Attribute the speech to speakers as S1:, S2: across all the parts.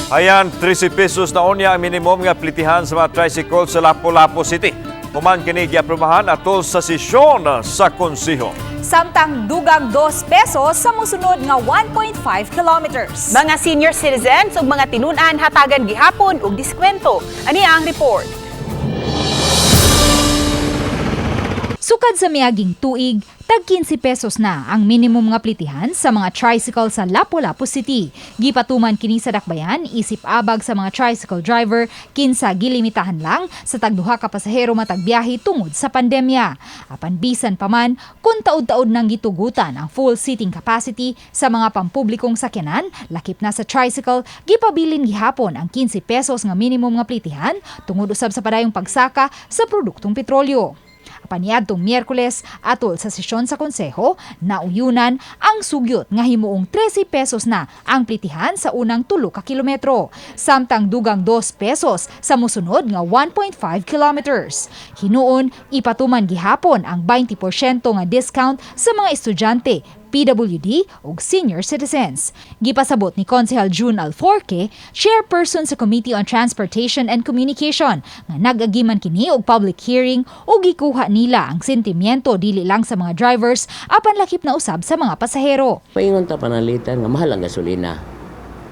S1: Ayan, 13 pesos na unya ang minimum nga plitihan sa mga tricycle sa Lapu-Lapu City. Human kini giaprubahan atol sa sesyon sa konseho.
S2: Samtang dugang 2 pesos sa musunod nga 1.5 kilometers.
S3: Mga senior citizens ug mga tinunan hatagan gihapon og diskwento. Ani ang report.
S2: Sukad sa miaging tuig, tag 15 pesos na ang minimum nga plitihan sa mga tricycle sa Lapu-Lapu City. Gipatuman kini sa dakbayan isip abag sa mga tricycle driver kinsa gilimitahan lang sa tagduha ka pasahero matagbiyahe tungod sa pandemya. Apan bisan pa man kung taud-taud nang gitugutan ang full seating capacity sa mga pampublikong sakyanan, lakip na sa tricycle, gipabilin gihapon ang 15 pesos nga minimum nga plitihan tungod usab sa padayong pagsaka sa produktong petrolyo. Paniadtong Miyerkules atol sa sesyon sa konseho, nauyunan ang sugyot nga himuong 13 pesos na ang plitihan sa unang 3 ka kilometro, samtang dugang 2 pesos sa musunod nga 1.5 kilometers. Hinuon, ipatuman gihapon ang 20% nga discount sa mga estudyante, PWD ug senior citizens. Gipasabot ni Konsehal June Alforque, chairperson sa Committee on Transportation and Communication, nga nag-agiman kini og public hearing ug gikuha nila ang sentimiento dili lang sa mga drivers apan lakip na usab sa mga pasahero.
S4: Paingon ta panalitan nga mahal ang gasolina.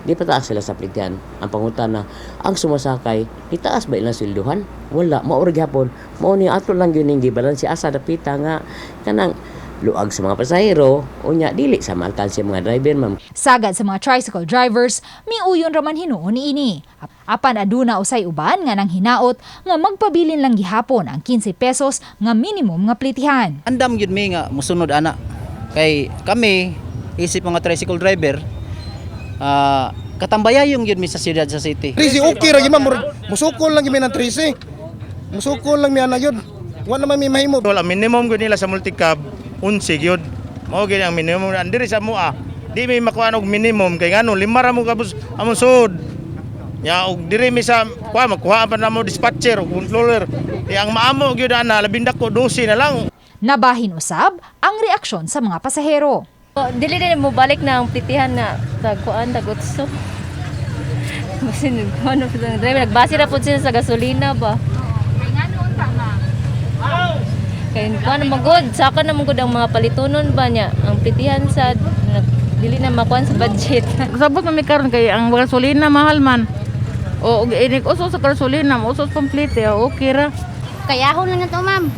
S4: Di pa taas sila sa plitihan. Ang pangutana, ang sumasakay, itaas ba ilang silduhan? Wala, maurag hapon. Mao ni ato lang yun yung gibalansi asa dapita nga kanang luag sa mga pasahero, unya dili sa maalkansi mga driver, ma'am.
S2: Sagad sa mga tricycle drivers, miuyon raman hinuon niini. Apan aduna usay uban nga nang hinaot nga magpabilin lang gihapon ang 15 pesos nga minimum nga plitihan.
S5: Andam yun may nga musunod ana. Kay kami, isip mga tricycle driver, katambayayong yun mi sa siyudad sa city.
S6: 13 okay ra gyud ma'am, musukol lang gyud ng 13. Musukol lang mi ana yun. Wa naman mi mahimo.
S7: Wala minimum gud nila sa multicab 11 gyud. Mao gyud ang minimum andiri sa mua. Di may makuha og minimum kay ngano lima ra mo kabus among sud. Ya og diri mi sa kuha makuha pa namo dispatcher ug controller. Di ang maamo gyud ana labing dako 12 na lang.
S2: Nabahin usab ang reaksyon sa mga pasahero.
S8: Dili din mo balik na ang plitihan na tagkuan tagutso. Kasi ano sa driver nagbase ra pud sila sa gasolina ba. Kaya ano magod, saka na magod ang mga palitunon ba niya. Ang plitihan sa dili na makuan sa budget.
S9: Sabot na may karon kay ang gasolina mahal man. O inig usos sa gasolina, usos complete, okay ra.
S10: Kayahon lang na to, ma'am.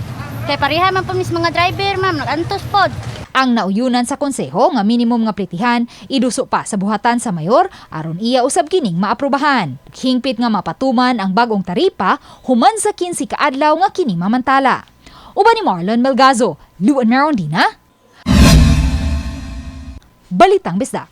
S10: Kay pareha man pa mis mga driver, ma'am, nagantos pod.
S2: Ang nauyunan sa konseho nga minimum nga plitihan iduso pa sa buhatan sa mayor aron iya usab kining maaprubahan. Hingpit nga mapatuman ang bagong taripa human sa 15 ka adlaw nga kini mamantala. Uban ni Marlon Melgazo, Luan Merondina. Balitang Bisdak.